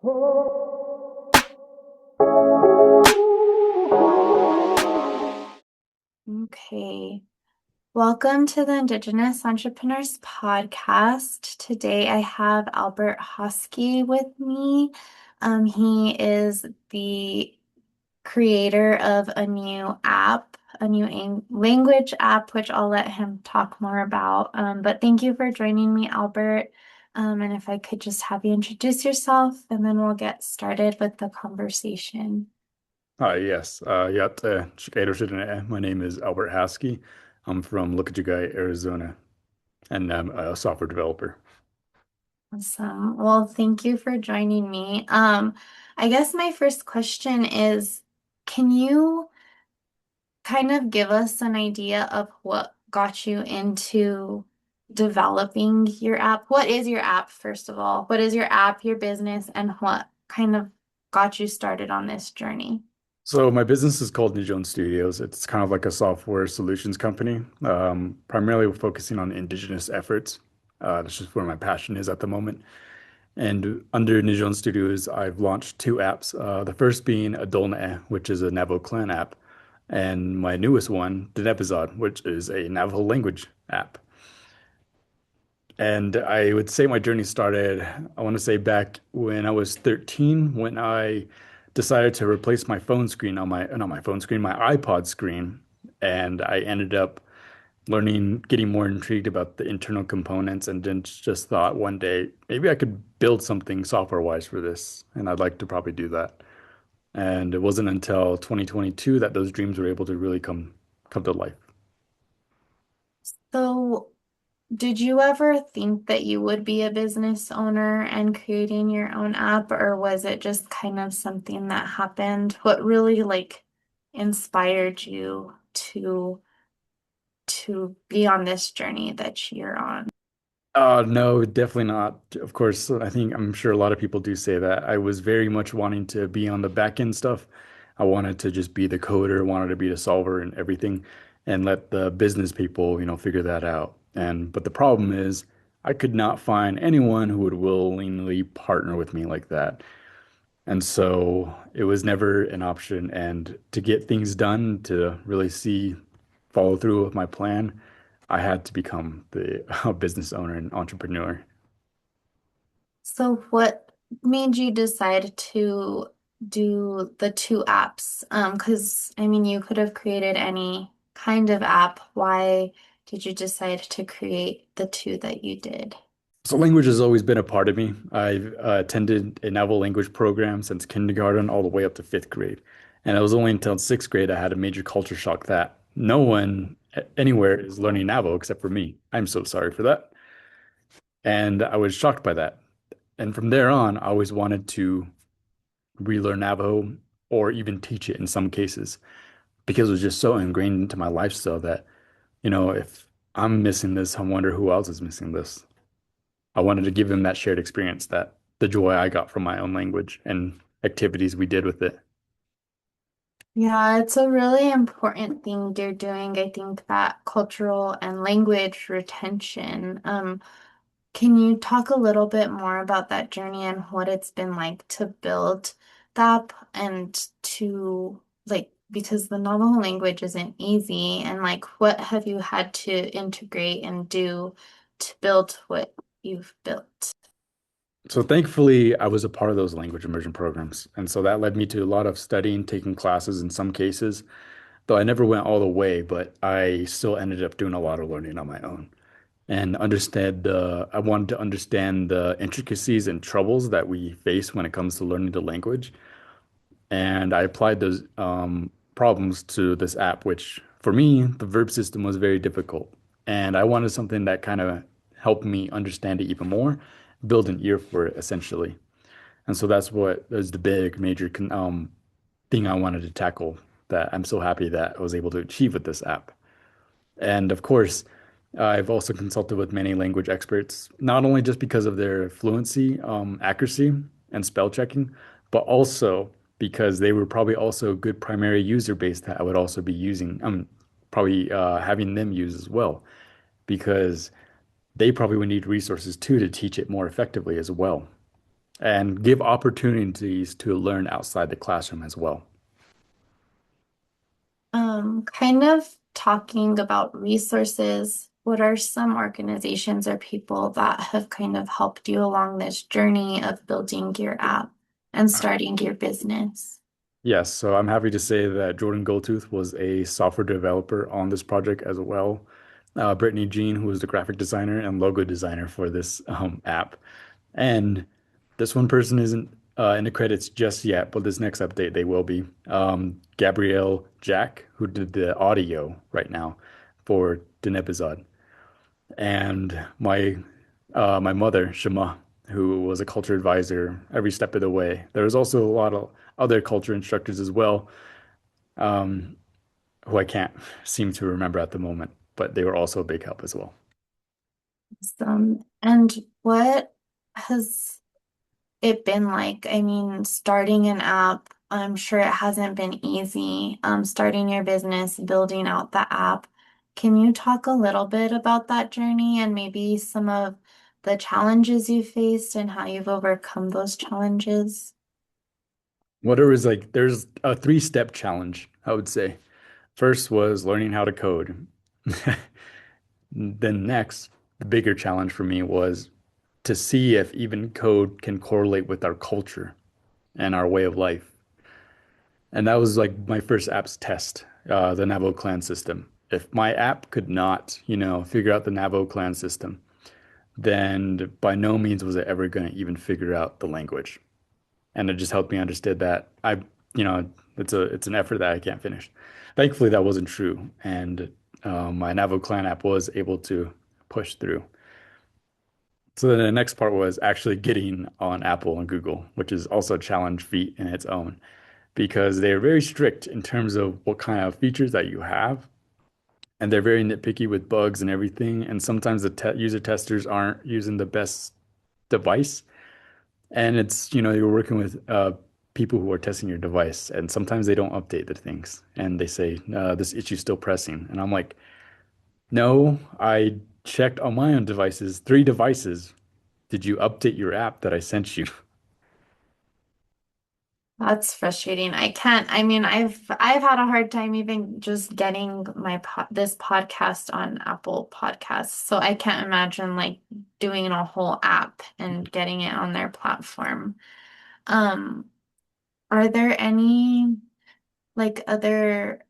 Okay. Welcome to the Indigenous Entrepreneurs Podcast. Today I have Albert Haskie with me. He is the creator of a new app, a new language app, which I'll let him talk more about. But thank you for joining me, Albert. And if I could just have you introduce yourself, and then we'll get started with the conversation. Yes. My name is Albert Haskie. I'm from Lookajigay, Arizona, and I'm a software developer. Awesome. Well, thank you for joining me. I guess my first question is, can you kind of give us an idea of what got you into developing your app? What is your app, first of all? What is your app, your business, and what kind of got you started on this journey? So my business is called Nyzhon Studios. It's kind of like a software solutions company, primarily focusing on indigenous efforts. That's just where my passion is at the moment. And under Nyzhon Studios, I've launched two apps. The first being Adoone'e, which is a Navajo clan app, and my newest one, Bizaad, which is a Navajo language app. And I would say my journey started, I want to say back when I was 13, when I decided to replace my phone screen on my, not my phone screen, my iPod screen. And I ended up learning, getting more intrigued about the internal components and then just thought one day, maybe I could build something software-wise for this. And I'd like to probably do that. And it wasn't until 2022 that those dreams were able to really come to life. So, did you ever think that you would be a business owner and creating your own app, or was it just kind of something that happened? What really inspired you to be on this journey that you're on? No, definitely not. Of course, I'm sure a lot of people do say that. I was very much wanting to be on the back end stuff. I wanted to just be the coder, wanted to be the solver and everything, and let the business people, figure that out. But the problem is, I could not find anyone who would willingly partner with me like that. And so it was never an option. And to get things done, to really follow through with my plan, I had to become the business owner and entrepreneur. So, what made you decide to do the two apps? Because I mean, you could have created any kind of app. Why did you decide to create the two that you did? So language has always been a part of me. I've attended a Navajo language program since kindergarten all the way up to fifth grade. And it was only until sixth grade I had a major culture shock that no one anywhere is learning Navajo except for me. I'm so sorry for that. And I was shocked by that. And from there on, I always wanted to relearn Navajo or even teach it in some cases because it was just so ingrained into my lifestyle that, if I'm missing this, I wonder who else is missing this. I wanted to give them that shared experience, that the joy I got from my own language and activities we did with it. Yeah, it's a really important thing they're doing. I think that cultural and language retention. Can you talk a little bit more about that journey and what it's been like to build that and to because the Navajo language isn't easy, and what have you had to integrate and do to build what you've built? So thankfully, I was a part of those language immersion programs. And so that led me to a lot of studying, taking classes in some cases, though I never went all the way, but I still ended up doing a lot of learning on my own and I wanted to understand the intricacies and troubles that we face when it comes to learning the language. And I applied those problems to this app, which for me, the verb system was very difficult. And I wanted something that kind of helped me understand it even more, build an ear for it essentially. And so that's what is the big major thing I wanted to tackle that I'm so happy that I was able to achieve with this app. And of course, I've also consulted with many language experts, not only just because of their fluency, accuracy, and spell checking, but also because they were probably also a good primary user base that I would also be using, probably having them use as well, because they probably would need resources too to teach it more effectively as well. and give opportunities to learn outside the classroom as well. Kind of talking about resources, what are some organizations or people that have kind of helped you along this journey of building your app and starting your business? Yes, so I'm happy to say that Jordan Goldtooth was a software developer on this project as well. Brittany Jean, who was the graphic designer and logo designer for this app. And this one person isn't in the credits just yet, but this next update they will be. Gabrielle Jack, who did the audio right now for Adoone'e Bizaad, and my mother Shema, who was a culture advisor every step of the way. There was also a lot of other culture instructors as well, um, who I can't seem to remember at the moment, but they were also a big help as well. And what has it been like? I mean, starting an app, I'm sure it hasn't been easy. Starting your business, building out the app. Can you talk a little bit about that journey and maybe some of the challenges you faced and how you've overcome those challenges? Whatever is like, there's a three-step challenge, I would say. First was learning how to code. Then next, the bigger challenge for me was to see if even code can correlate with our culture and our way of life. And that was like my first app's test, the Navajo clan system. If my app could not, figure out the Navajo clan system, then by no means was it ever going to even figure out the language. And it just helped me understand that you know, it's an effort that I can't finish. Thankfully, that wasn't true, and my Navajo clan app was able to push through. So then the next part was actually getting on Apple and Google, which is also a challenge feat in its own, because they're very strict in terms of what kind of features that you have, and they're very nitpicky with bugs and everything. And sometimes the te user testers aren't using the best device. And it's, you're working with people who are testing your device, and sometimes they don't update the things, and they say, this issue's still pressing. And I'm like, no, I checked on my own devices, 3 devices. Did you update your app that I sent you? That's frustrating. I can't, I mean, I've had a hard time even just getting this podcast on Apple Podcasts. So I can't imagine like doing a whole app and getting it on their platform. Um, are there any like other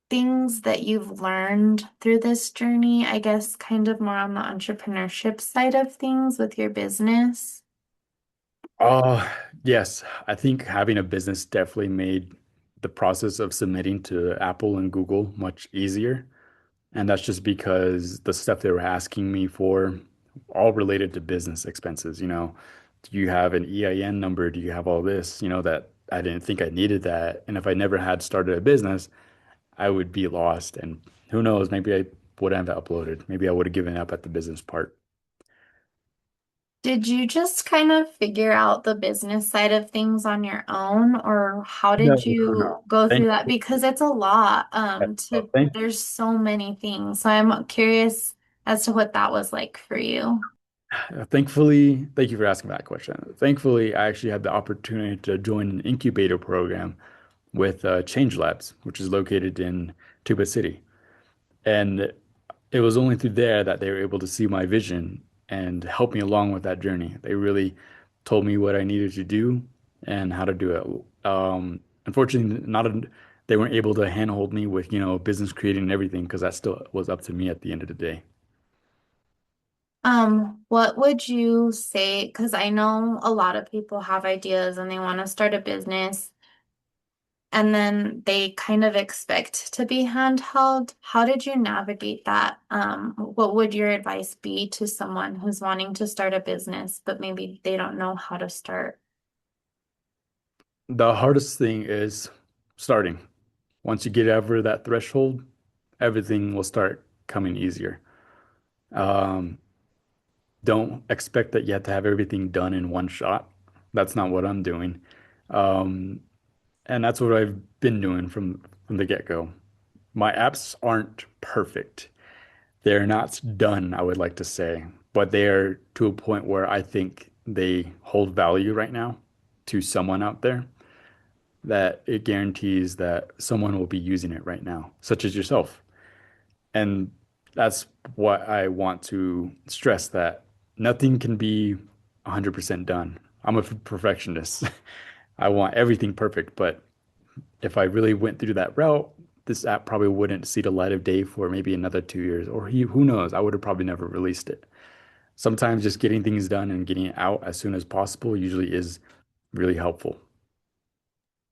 things that you've learned through this journey? I guess kind of more on the entrepreneurship side of things with your business. Oh, yes. I think having a business definitely made the process of submitting to Apple and Google much easier. And that's just because the stuff they were asking me for, all related to business expenses. Do you have an EIN number? Do you have all this? That I didn't think I needed that. And if I never had started a business, I would be lost. And who knows, maybe I wouldn't have uploaded. Maybe I would have given up at the business part. Did you just kind of figure out the business side of things on your own, or how No, did no, you no. go through Thank, that? Because it's a lot, oh, there's so many things. So I'm curious as to what that was like for you. thankfully, thank you for asking that question. Thankfully, I actually had the opportunity to join an incubator program with Change Labs, which is located in Tuba City. And it was only through there that they were able to see my vision and help me along with that journey. They really told me what I needed to do and how to do it. Unfortunately, they weren't able to handhold me with, business creating and everything because that still was up to me at the end of the day. What would you say? Because I know a lot of people have ideas and they want to start a business. And then they kind of expect to be handheld. How did you navigate that? What would your advice be to someone who's wanting to start a business, but maybe they don't know how to start? The hardest thing is starting. Once you get over that threshold, everything will start coming easier. Um, don't expect that you have to have everything done in one shot. That's not what I'm doing. Um, and that's what I've been doing from the get-go. My apps aren't perfect. They're not done, I would like to say, but they are to a point where I think they hold value right now to someone out there, that it guarantees that someone will be using it right now, such as yourself. And that's what I want to stress, that nothing can be 100% done. I'm a perfectionist. I want everything perfect, but if I really went through that route, this app probably wouldn't see the light of day for maybe another 2 years, or who knows? I would have probably never released it. Sometimes just getting things done and getting it out as soon as possible usually is really helpful.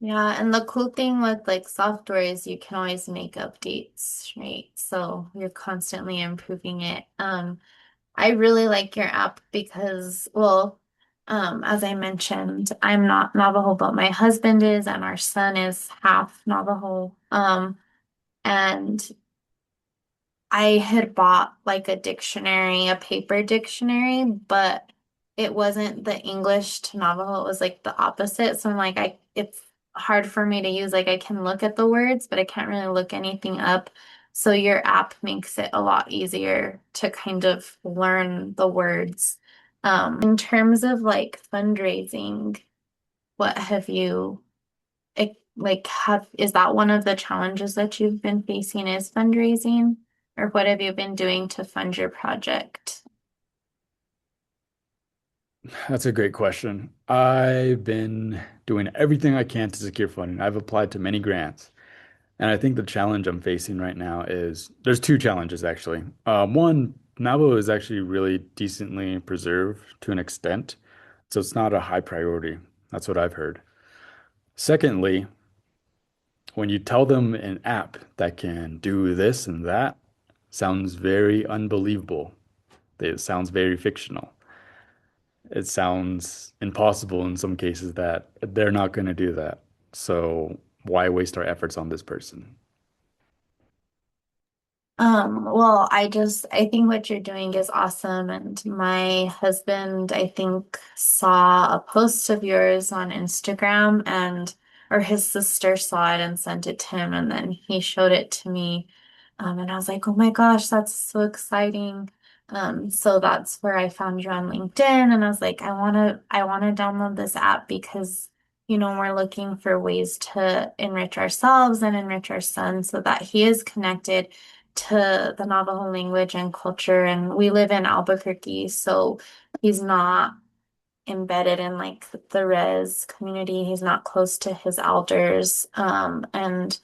Yeah, and the cool thing with like software is you can always make updates, right? So you're constantly improving it. I really like your app because, well, as I mentioned, I'm not Navajo, but my husband is, and our son is half Navajo. And I had bought like a dictionary, a paper dictionary, but it wasn't the English to Navajo. It was like the opposite. So I'm like, it's hard for me to use. Like I can look at the words, but I can't really look anything up. So your app makes it a lot easier to kind of learn the words. In terms of like fundraising, what have you like have is that one of the challenges that you've been facing is fundraising? Or what have you been doing to fund your project? That's a great question. I've been doing everything I can to secure funding. I've applied to many grants. And I think the challenge I'm facing right now is there's two challenges actually. One, Navajo is actually really decently preserved to an extent, so it's not a high priority. That's what I've heard. Secondly, when you tell them an app that can do this and that, sounds very unbelievable. It sounds very fictional. It sounds impossible in some cases that they're not going to do that. So why waste our efforts on this person? Well, I think what you're doing is awesome. And my husband, I think, saw a post of yours on Instagram or his sister saw it and sent it to him. And then he showed it to me. And I was like, oh my gosh, that's so exciting. So that's where I found you on LinkedIn. And I was like, I want to download this app because, we're looking for ways to enrich ourselves and enrich our son so that he is connected to the Navajo language and culture. And we live in Albuquerque, so he's not embedded in like the res community. He's not close to his elders. And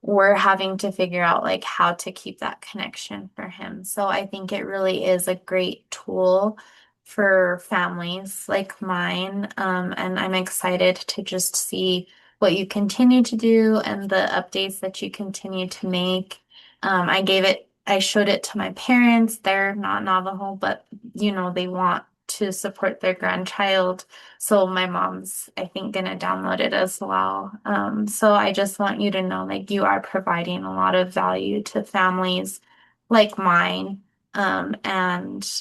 we're having to figure out like how to keep that connection for him. So I think it really is a great tool for families like mine. And I'm excited to just see what you continue to do and the updates that you continue to make. I showed it to my parents. They're not Navajo, but they want to support their grandchild. So my mom's, I think, gonna download it as well. So I just want you to know, like, you are providing a lot of value to families like mine. And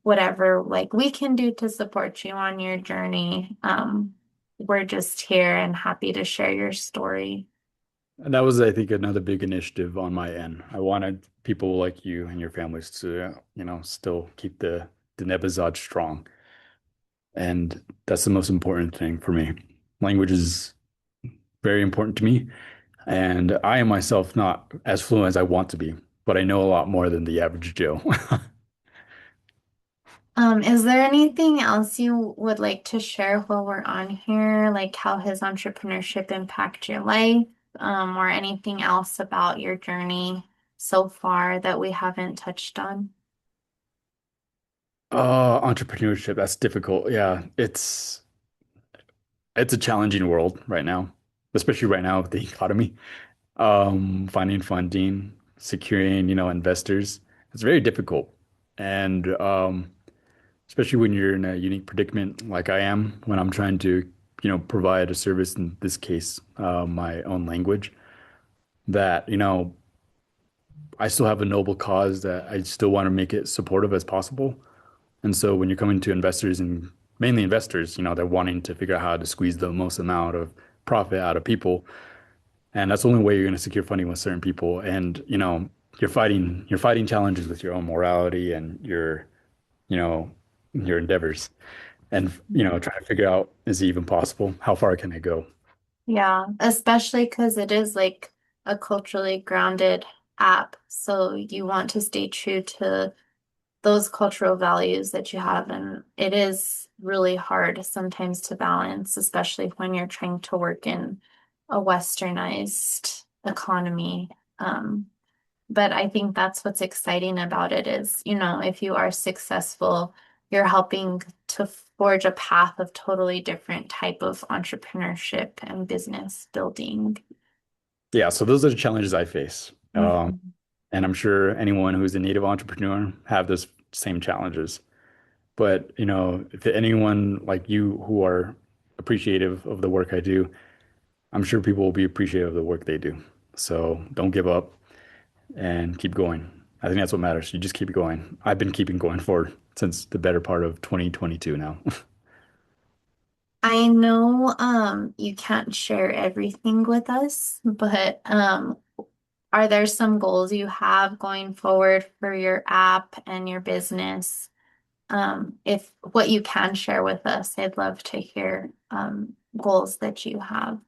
whatever, like, we can do to support you on your journey. We're just here and happy to share your story. And that was, I think, another big initiative on my end. I wanted people like you and your families to, still keep the Bizaad strong. And that's the most important thing for me. Language is very important to me. And I am myself not as fluent as I want to be, but I know a lot more than the average Joe. Is there anything else you would like to share while we're on here, like how has entrepreneurship impacted your life, or anything else about your journey so far that we haven't touched on? Entrepreneurship, that's difficult. Yeah, it's a challenging world right now, especially right now with the economy. Finding funding, securing, investors. It's very difficult. And especially when you're in a unique predicament like I am, when I'm trying to, provide a service, in this case, my own language, that, I still have a noble cause that I still want to make it supportive as possible. And so when you're coming to investors and mainly investors, they're wanting to figure out how to squeeze the most amount of profit out of people. And that's the only way you're going to secure funding with certain people. And, you're fighting challenges with your own morality and your endeavors. and try to figure out, is it even possible? How far can I go? Yeah, especially because it is like a culturally grounded app. So you want to stay true to those cultural values that you have. And it is really hard sometimes to balance, especially when you're trying to work in a westernized economy. But I think that's what's exciting about it is, if you are successful, you're helping to forge a path of totally different type of entrepreneurship and business building. Yeah, so those are the challenges I face. Mhm. And I'm sure anyone who's a native entrepreneur have those same challenges. But, if anyone like you who are appreciative of the work I do, I'm sure people will be appreciative of the work they do. So don't give up and keep going. I think that's what matters. You just keep going. I've been keeping going for since the better part of 2022 now. I know you can't share everything with us, but are there some goals you have going forward for your app and your business? If what you can share with us, I'd love to hear goals that you have.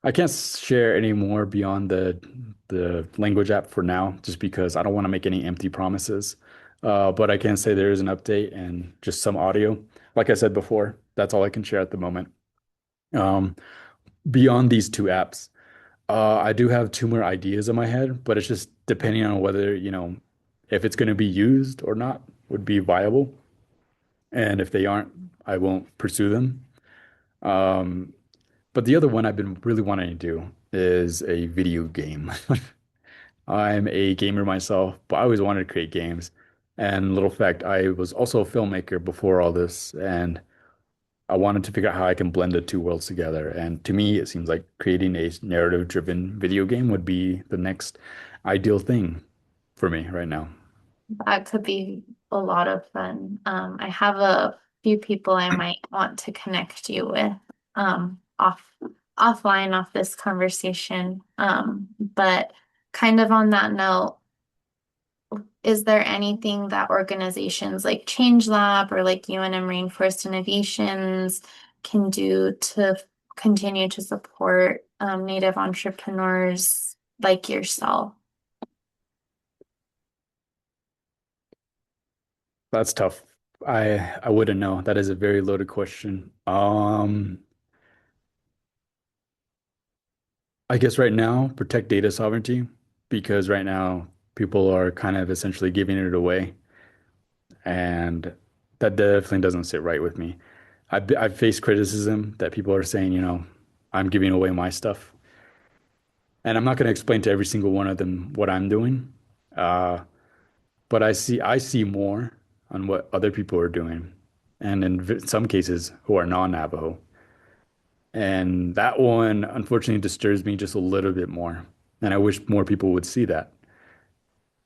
I can't share any more beyond the language app for now, just because I don't want to make any empty promises. But I can say there is an update and just some audio. Like I said before, that's all I can share at the moment. Um, Beyond these two apps, I do have two more ideas in my head, but it's just depending on whether, if it's going to be used or not would be viable. And if they aren't, I won't pursue them. Um, but the other one I've been really wanting to do is a video game. I'm a gamer myself, but I always wanted to create games. And little fact, I was also a filmmaker before all this, and I wanted to figure out how I can blend the two worlds together. And to me, it seems like creating a narrative-driven video game would be the next ideal thing for me right now. That could be a lot of fun. I have a few people I might want to connect you with offline off this conversation. But kind of on that note, is there anything that organizations like Change Lab or like UNM Rainforest Innovations can do to continue to support Native entrepreneurs like yourself? That's tough. I wouldn't know. That is a very loaded question. I guess right now, protect data sovereignty because right now people are kind of essentially giving it away, and that definitely doesn't sit right with me. I've faced criticism that people are saying, I'm giving away my stuff, and I'm not going to explain to every single one of them what I'm doing. Uh, but I see more on what other people are doing, and in some cases who are non-Navajo. And that one unfortunately disturbs me just a little bit more. And I wish more people would see that.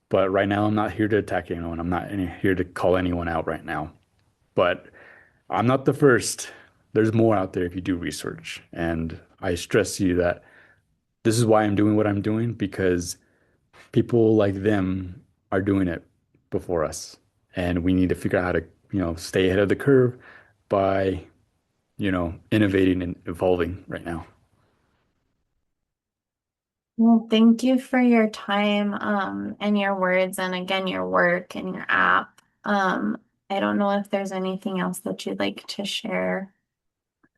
But right now, I'm not here to attack anyone. I'm not here to call anyone out right now. But I'm not the first. There's more out there if you do research. And I stress to you that this is why I'm doing what I'm doing because people like them are doing it before us. And we need to figure out how to, stay ahead of the curve by, innovating and evolving right now. Well, thank you for your time, and your words, and again, your work and your app. I don't know if there's anything else that you'd like to share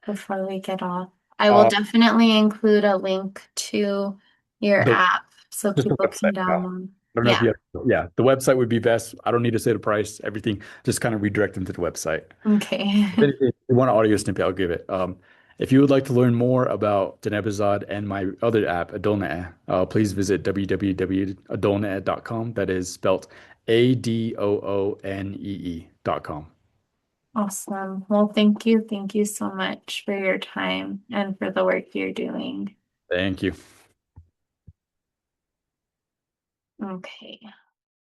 before we get off. I will Uh, definitely include a link to your the app so Just the people can website. No. download. I don't know if Yeah. you have, yeah, the website would be best. I don't need to say the price, everything, just kind of redirect them to the website. Okay. If you want an audio snippet, I'll give it. If you would like to learn more about Bizaad and my other app, Adoone'e, please visit www.adoonee.com. That is spelt ADOONEE.com. Awesome. Well, thank you. Thank you so much for your time and for the work you're doing. Thank you. Okay.